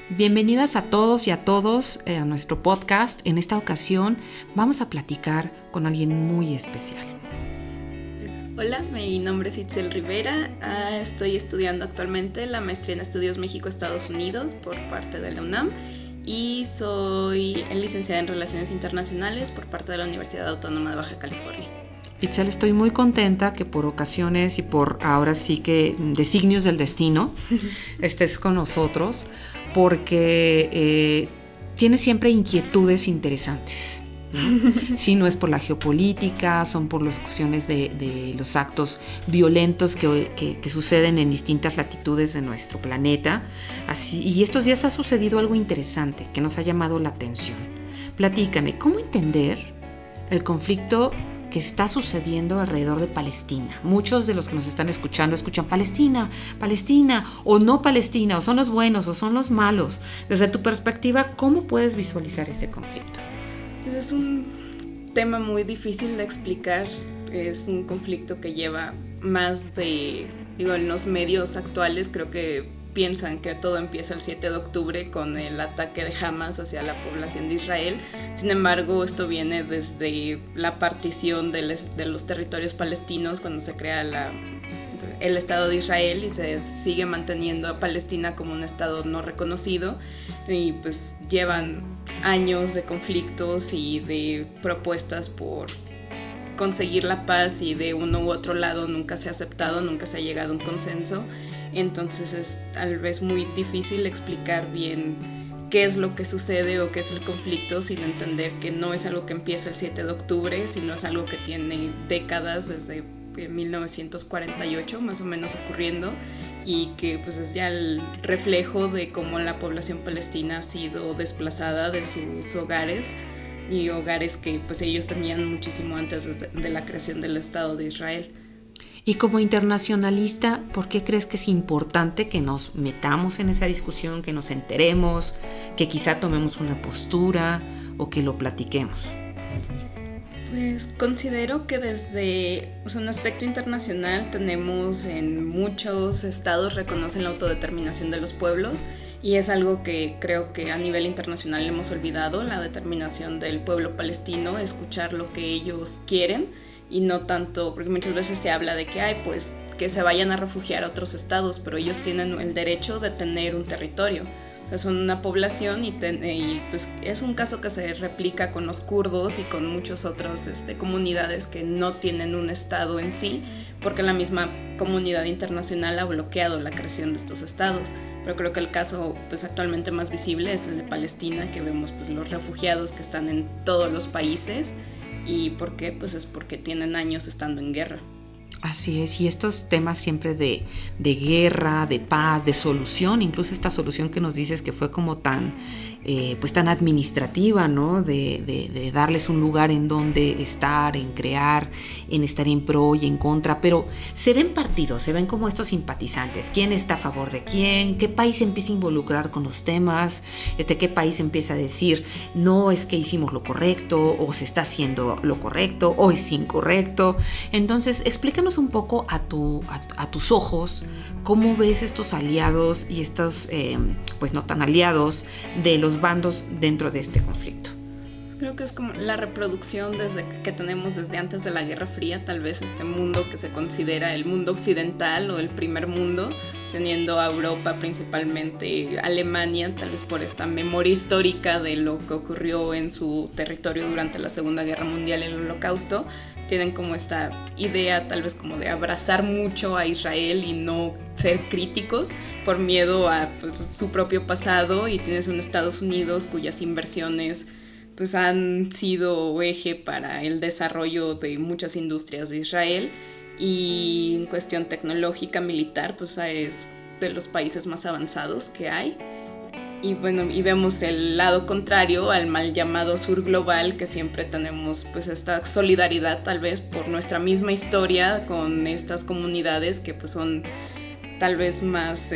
Bienvenidas a todos y a todos a nuestro podcast. En esta ocasión vamos a platicar con alguien muy especial. Hola, mi nombre es Itzel Rivera. Estoy estudiando actualmente la maestría en Estudios México-Estados Unidos por parte de la UNAM y soy licenciada en Relaciones Internacionales por parte de la Universidad Autónoma de Baja California. Itzel, estoy muy contenta que por ocasiones y por ahora sí que designios del destino estés con nosotros, porque tienes siempre inquietudes interesantes, ¿no? Si no es por la geopolítica, son por las cuestiones de los actos violentos que suceden en distintas latitudes de nuestro planeta. Y estos días ha sucedido algo interesante que nos ha llamado la atención. Platícame, ¿cómo entender el conflicto que está sucediendo alrededor de Palestina? Muchos de los que nos están escuchando escuchan Palestina, o no Palestina, o son los buenos, o son los malos. Desde tu perspectiva, ¿cómo puedes visualizar ese conflicto? Pues es un tema muy difícil de explicar. Es un conflicto que lleva más de, en los medios actuales creo que piensan que todo empieza el 7 de octubre con el ataque de Hamas hacia la población de Israel. Sin embargo, esto viene desde la partición de los territorios palestinos cuando se crea el Estado de Israel y se sigue manteniendo a Palestina como un Estado no reconocido, y pues llevan años de conflictos y de propuestas por conseguir la paz, y de uno u otro lado nunca se ha aceptado, nunca se ha llegado a un consenso. Entonces es tal vez muy difícil explicar bien qué es lo que sucede o qué es el conflicto sin entender que no es algo que empieza el 7 de octubre, sino es algo que tiene décadas, desde 1948 más o menos ocurriendo, y que pues es ya el reflejo de cómo la población palestina ha sido desplazada de sus hogares, y hogares que pues ellos tenían muchísimo antes de la creación del Estado de Israel. Y como internacionalista, ¿por qué crees que es importante que nos metamos en esa discusión, que nos enteremos, que quizá tomemos una postura o que lo platiquemos? Pues considero que desde un aspecto internacional tenemos en muchos estados reconocen la autodeterminación de los pueblos, y es algo que creo que a nivel internacional hemos olvidado, la determinación del pueblo palestino, escuchar lo que ellos quieren y no tanto, porque muchas veces se habla de que pues que se vayan a refugiar a otros estados, pero ellos tienen el derecho de tener un territorio. O sea, son una población y pues es un caso que se replica con los kurdos y con muchas otras comunidades que no tienen un estado en sí, porque la misma comunidad internacional ha bloqueado la creación de estos estados. Pero creo que el caso pues actualmente más visible es el de Palestina, que vemos pues los refugiados que están en todos los países. ¿Y por qué? Pues es porque tienen años estando en guerra. Así es, y estos temas siempre de guerra, de paz, de solución, incluso esta solución que nos dices que fue como tan administrativa, ¿no? De darles un lugar en donde estar, en crear, en estar en pro y en contra, pero se ven partidos, se ven como estos simpatizantes, quién está a favor de quién, qué país empieza a involucrar con los temas, qué país empieza a decir, no, es que hicimos lo correcto, o se está haciendo lo correcto, o es incorrecto. Entonces, explícanos un poco a tus ojos, cómo ves estos aliados y estos, pues no tan aliados de los bandos dentro de este conflicto. Creo que es como la reproducción que tenemos desde antes de la Guerra Fría, tal vez este mundo que se considera el mundo occidental o el primer mundo, teniendo a Europa principalmente, Alemania, tal vez por esta memoria histórica de lo que ocurrió en su territorio durante la Segunda Guerra Mundial, el Holocausto. Tienen como esta idea tal vez como de abrazar mucho a Israel y no ser críticos por miedo a pues, su propio pasado, y tienes un Estados Unidos cuyas inversiones pues han sido eje para el desarrollo de muchas industrias de Israel, y en cuestión tecnológica militar pues es de los países más avanzados que hay. Y bueno, y vemos el lado contrario al mal llamado sur global, que siempre tenemos pues esta solidaridad tal vez por nuestra misma historia con estas comunidades que pues son tal vez más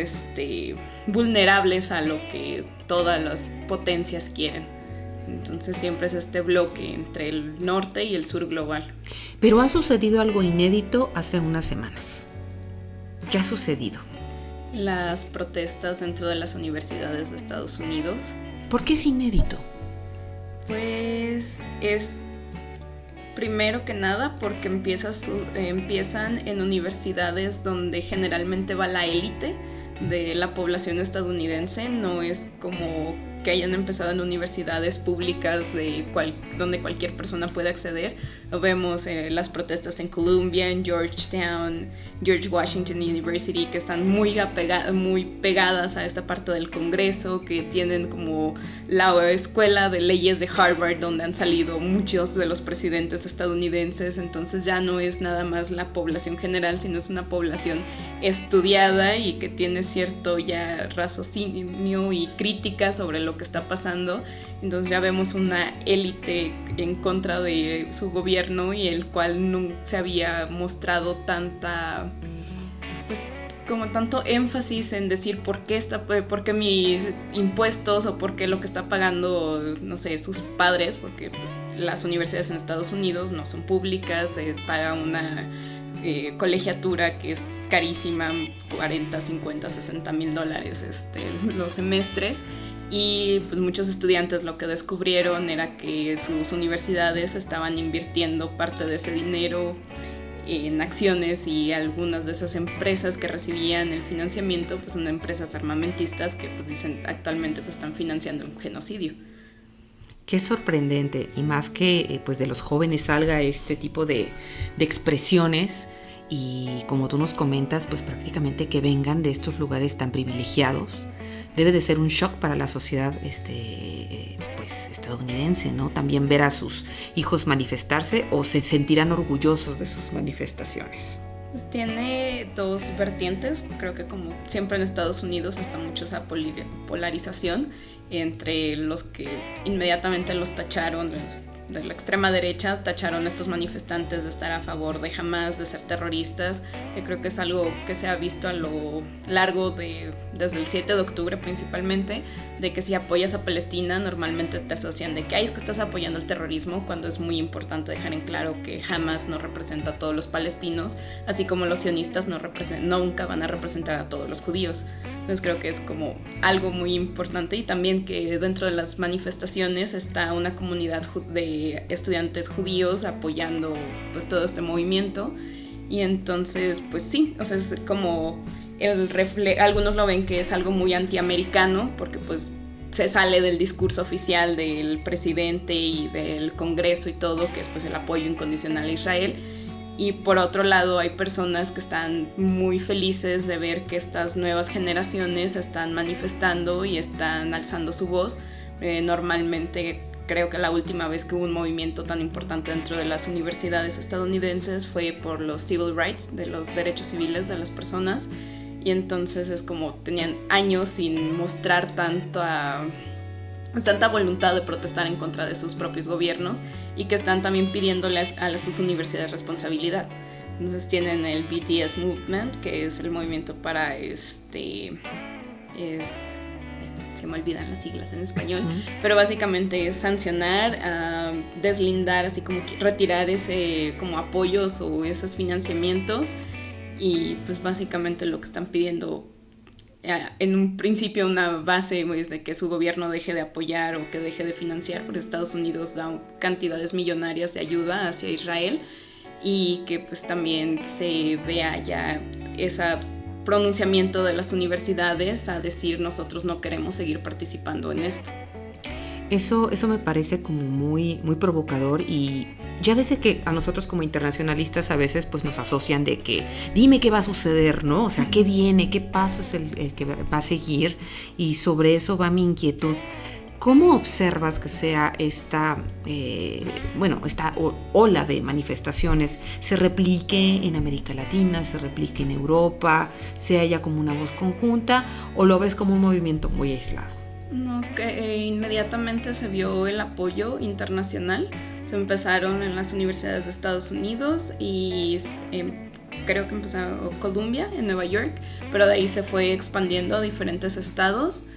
vulnerables a lo que todas las potencias quieren. Entonces siempre es este bloque entre el norte y el sur global. Pero ha sucedido algo inédito hace unas semanas. ¿Qué ha sucedido? las protestas dentro de las universidades de Estados Unidos. ¿Por qué es inédito? Pues es primero que nada porque empiezan en universidades donde generalmente va la élite de la población estadounidense. No es como que hayan empezado en universidades públicas donde cualquier persona puede acceder. Lo vemos las protestas en Columbia, en Georgetown, George Washington University, que están muy pegadas a esta parte del Congreso, que tienen como la escuela de leyes de Harvard, donde han salido muchos de los presidentes estadounidenses. Entonces ya no es nada más la población general, sino es una población estudiada y que tiene cierto ya raciocinio y crítica sobre lo que está pasando. Entonces ya vemos una élite en contra de su gobierno, y el cual no se había mostrado tanto énfasis en decir por qué mis impuestos o por qué lo que está pagando, no sé, sus padres, porque pues, las universidades en Estados Unidos no son públicas, se paga una colegiatura que es carísima, 40, 50, 60 mil dólares los semestres. Y pues muchos estudiantes lo que descubrieron era que sus universidades estaban invirtiendo parte de ese dinero en acciones, y algunas de esas empresas que recibían el financiamiento pues son empresas armamentistas que pues dicen actualmente pues están financiando un genocidio. Qué sorprendente, y más que pues de los jóvenes salga este tipo de expresiones, y como tú nos comentas, pues prácticamente que vengan de estos lugares tan privilegiados. Debe de ser un shock para la sociedad pues estadounidense, ¿no? También ver a sus hijos manifestarse, o se sentirán orgullosos de sus manifestaciones. Pues tiene dos vertientes. Creo que como siempre en Estados Unidos está mucho esa polarización entre los que inmediatamente los tacharon, de la extrema derecha tacharon a estos manifestantes de estar a favor de Hamas, de ser terroristas. Yo creo que es algo que se ha visto a lo largo desde el 7 de octubre principalmente, de que si apoyas a Palestina normalmente te asocian de que es que estás apoyando el terrorismo, cuando es muy importante dejar en claro que Hamas no representa a todos los palestinos, así como los sionistas nunca van a representar a todos los judíos. Entonces creo que es como algo muy importante, y también que dentro de las manifestaciones está una comunidad de estudiantes judíos apoyando pues todo este movimiento. Y entonces pues sí, o sea, es como algunos lo ven que es algo muy antiamericano, porque pues se sale del discurso oficial del presidente y del Congreso y todo, que es pues el apoyo incondicional a Israel. Y por otro lado hay personas que están muy felices de ver que estas nuevas generaciones están manifestando y están alzando su voz. Normalmente creo que la última vez que hubo un movimiento tan importante dentro de las universidades estadounidenses fue por los civil rights, de los derechos civiles de las personas. Y entonces es como tenían años sin mostrar tanta voluntad de protestar en contra de sus propios gobiernos, y que están también pidiéndoles a sus universidades responsabilidad. Entonces tienen el BDS Movement, que es el movimiento para se me olvidan las siglas en español, pero básicamente es sancionar, deslindar, así como retirar ese como apoyos o esos financiamientos. Y pues básicamente lo que están pidiendo en un principio una base es de que su gobierno deje de apoyar o que deje de financiar, porque Estados Unidos da cantidades millonarias de ayuda hacia Israel, y que pues también se vea ya ese pronunciamiento de las universidades a decir nosotros no queremos seguir participando en esto. Eso me parece como muy, muy provocador, y ya ves que a nosotros como internacionalistas a veces pues nos asocian de que dime qué va a suceder, ¿no? O sea, qué viene, qué paso es el que va a seguir, y sobre eso va mi inquietud. ¿Cómo observas que sea esta ola de manifestaciones se replique en América Latina, se replique en Europa, se haya como una voz conjunta, o lo ves como un movimiento muy aislado? No, que inmediatamente se vio el apoyo internacional. Se empezaron en las universidades de Estados Unidos y creo que empezó Columbia en Nueva York, pero de ahí se fue expandiendo a diferentes estados,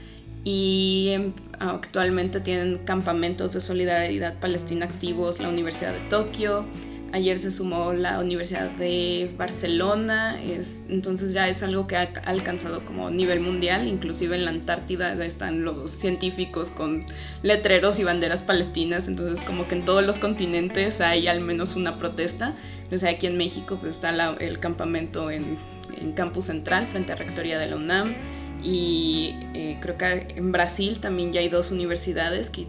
y actualmente tienen campamentos de solidaridad palestina activos la Universidad de Tokio, Ayer se sumó la Universidad de Barcelona, entonces ya es algo que ha alcanzado como nivel mundial. Inclusive en la Antártida están los científicos con letreros y banderas palestinas, entonces como que en todos los continentes hay al menos una protesta. Entonces aquí en México pues está el campamento en Campus Central frente a Rectoría de la UNAM. Y creo que en Brasil también ya hay 2 universidades que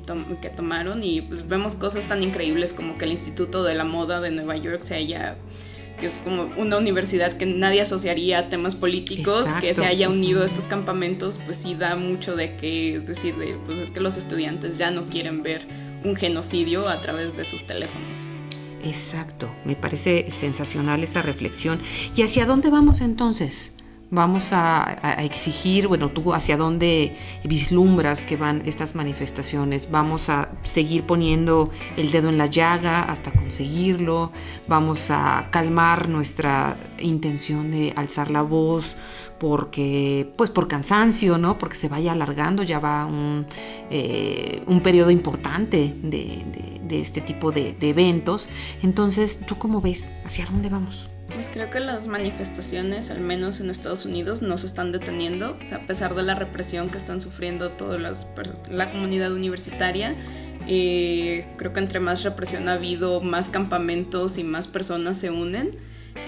tomaron, y pues vemos cosas tan increíbles como que el Instituto de la Moda de Nueva York que es como una universidad que nadie asociaría a temas políticos. Exacto. Que se haya unido a estos campamentos, pues sí da mucho de qué decir, pues es que los estudiantes ya no quieren ver un genocidio a través de sus teléfonos. Exacto, me parece sensacional esa reflexión. ¿Y hacia dónde vamos entonces? Vamos a exigir, bueno, tú hacia dónde vislumbras que van estas manifestaciones. Vamos a seguir poniendo el dedo en la llaga hasta conseguirlo. Vamos a calmar nuestra intención de alzar la voz pues por cansancio, ¿no? Porque se vaya alargando, ya va un periodo importante de este tipo de eventos. Entonces, ¿tú cómo ves? ¿Hacia dónde vamos? Pues creo que las manifestaciones, al menos en Estados Unidos, no se están deteniendo. O sea, a pesar de la represión que están sufriendo toda la comunidad universitaria, creo que entre más represión ha habido, más campamentos y más personas se unen.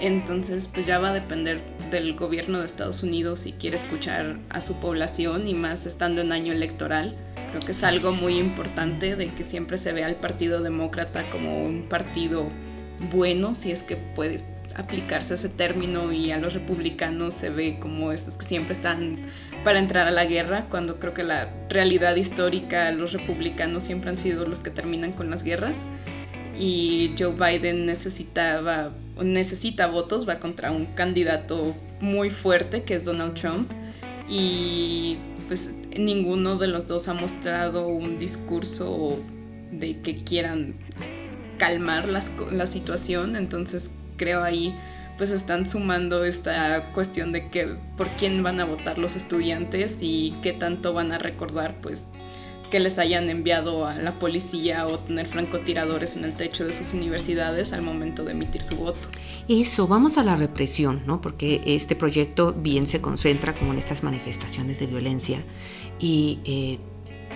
Entonces, pues ya va a depender del gobierno de Estados Unidos si quiere escuchar a su población, y más estando en año electoral. Creo que es algo muy importante de que siempre se vea al Partido Demócrata como un partido bueno, si es que puede aplicarse ese término, y a los republicanos se ve como estos que siempre están para entrar a la guerra, cuando creo que la realidad histórica, los republicanos siempre han sido los que terminan con las guerras. Y Joe Biden necesita votos, va contra un candidato muy fuerte que es Donald Trump, y pues ninguno de los dos ha mostrado un discurso de que quieran calmar la situación. Entonces creo ahí pues están sumando esta cuestión de que por quién van a votar los estudiantes y qué tanto van a recordar pues que les hayan enviado a la policía o tener francotiradores en el techo de sus universidades al momento de emitir su voto. Eso, vamos a la represión, ¿no? Porque este proyecto bien se concentra como en estas manifestaciones de violencia, y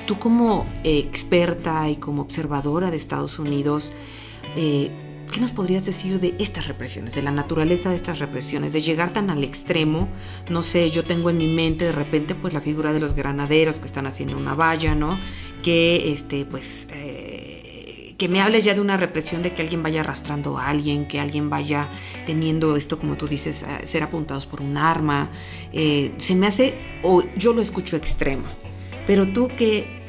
tú como experta y como observadora de Estados Unidos, ¿qué nos podrías decir de estas represiones, de la naturaleza de estas represiones, de llegar tan al extremo? No sé, yo tengo en mi mente de repente pues la figura de los granaderos que están haciendo una valla, ¿no? Que que me hables ya de una represión de que alguien vaya arrastrando a alguien, que alguien vaya teniendo esto, como tú dices, ser apuntados por un arma. Se me hace, o yo lo escucho extremo, pero tú que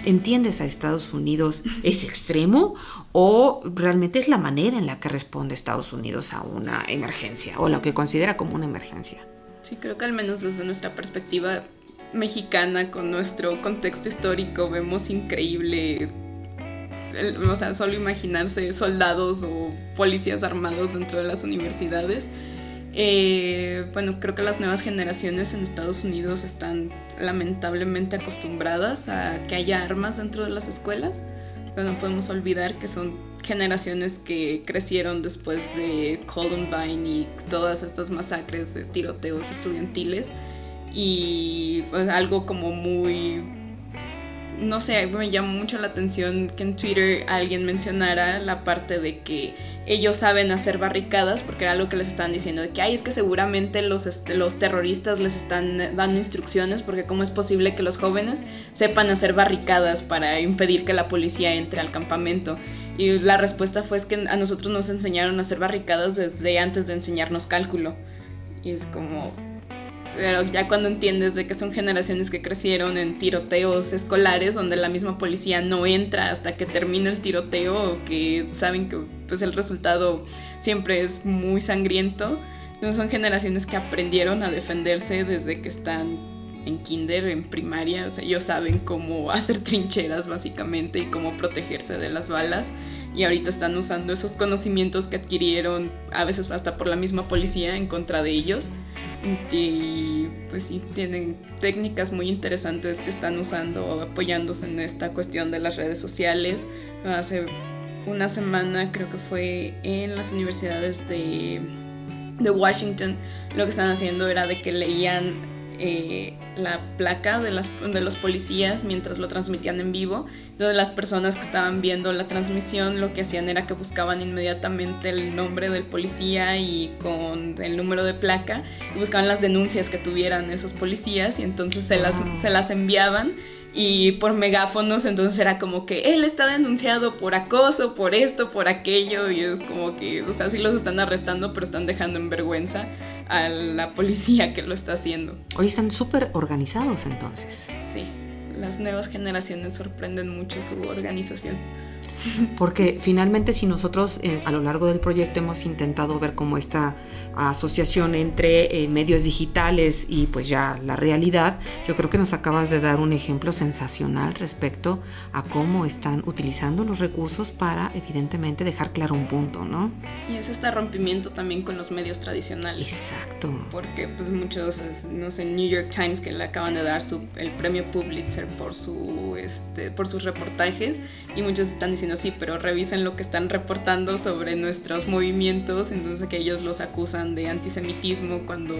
entiendes a Estados Unidos, ¿es extremo o realmente es la manera en la que responde Estados Unidos a una emergencia o lo que considera como una emergencia? Sí, creo que al menos desde nuestra perspectiva mexicana, con nuestro contexto histórico, vemos increíble, o sea, solo imaginarse soldados o policías armados dentro de las universidades. Bueno, creo que las nuevas generaciones en Estados Unidos están lamentablemente acostumbradas a que haya armas dentro de las escuelas, pero no podemos olvidar que son generaciones que crecieron después de Columbine y todas estas masacres de tiroteos estudiantiles, y pues, algo como muy, no sé, me llamó mucho la atención que en Twitter alguien mencionara la parte de que ellos saben hacer barricadas, porque era algo que les estaban diciendo, de que es que seguramente los terroristas les están dando instrucciones, porque cómo es posible que los jóvenes sepan hacer barricadas para impedir que la policía entre al campamento. Y la respuesta fue es que a nosotros nos enseñaron a hacer barricadas desde antes de enseñarnos cálculo. Y es como... Pero ya cuando entiendes de que son generaciones que crecieron en tiroteos escolares donde la misma policía no entra hasta que termina el tiroteo, o que saben que pues, el resultado siempre es muy sangriento. Entonces son generaciones que aprendieron a defenderse desde que están en kinder, en primaria. O sea, ellos saben cómo hacer trincheras básicamente y cómo protegerse de las balas. Y ahorita están usando esos conocimientos que adquirieron, a veces hasta por la misma policía, en contra de ellos. Y pues sí, tienen técnicas muy interesantes que están usando, apoyándose en esta cuestión de las redes sociales. Hace una semana, creo que fue en las universidades de Washington, lo que estaban haciendo era de que leían la placa de los policías mientras lo transmitían en vivo. Entonces las personas que estaban viendo la transmisión lo que hacían era que buscaban inmediatamente el nombre del policía y con el número de placa y buscaban las denuncias que tuvieran esos policías y entonces se las enviaban. Y por megáfonos, entonces era como que él está denunciado por acoso, por esto, por aquello. Y es como que, o sea, sí los están arrestando, pero están dejando en vergüenza a la policía que lo está haciendo. Hoy están súper organizados entonces. Sí, las nuevas generaciones sorprenden mucho su organización. Porque finalmente si nosotros a lo largo del proyecto hemos intentado ver como esta asociación entre medios digitales y pues ya la realidad, yo creo que nos acabas de dar un ejemplo sensacional respecto a cómo están utilizando los recursos para evidentemente dejar claro un punto, ¿no? Y es este rompimiento también con los medios tradicionales. Exacto. Porque pues muchos, no sé, New York Times que le acaban de dar el premio Pulitzer por sus reportajes y muchos están diciendo sí, pero revisen lo que están reportando sobre nuestros movimientos, entonces que ellos los acusan de antisemitismo cuando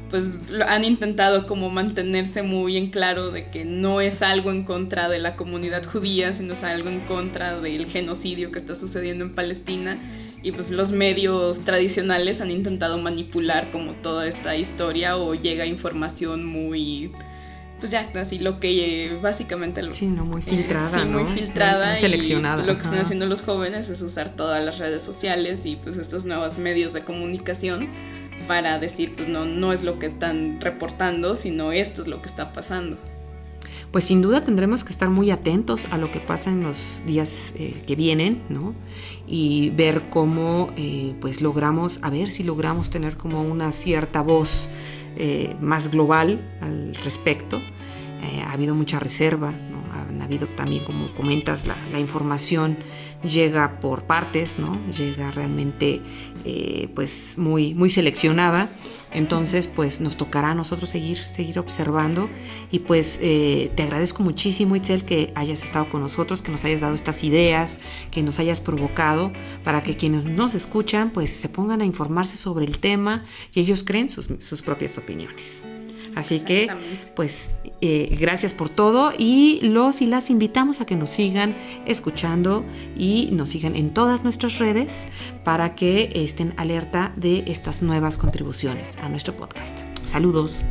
pues han intentado como mantenerse muy en claro de que no es algo en contra de la comunidad judía, sino es algo en contra del genocidio que está sucediendo en Palestina. Y pues los medios tradicionales han intentado manipular como toda esta historia o llega información muy, pues ya, así lo que básicamente... Sí, no, muy filtrada, sí, ¿no? muy filtrada. Muy seleccionada. Y lo que están haciendo los jóvenes es usar todas las redes sociales y pues estos nuevos medios de comunicación para decir, pues no es lo que están reportando, sino esto es lo que está pasando. Pues sin duda tendremos que estar muy atentos a lo que pasa en los días que vienen, ¿no? Y ver cómo pues a ver si logramos tener como una cierta voz más global al respecto. Ha habido mucha reserva, ¿no? Han habido también, como comentas, la información llega por partes, ¿no? Llega realmente pues muy, muy seleccionada. Entonces pues nos tocará a nosotros seguir observando y pues te agradezco muchísimo, Itzel, que hayas estado con nosotros, que nos hayas dado estas ideas, que nos hayas provocado para que quienes nos escuchan pues se pongan a informarse sobre el tema y ellos creen sus propias opiniones. Así que, pues, gracias por todo y las invitamos a que nos sigan escuchando y nos sigan en todas nuestras redes para que estén alerta de estas nuevas contribuciones a nuestro podcast. Saludos.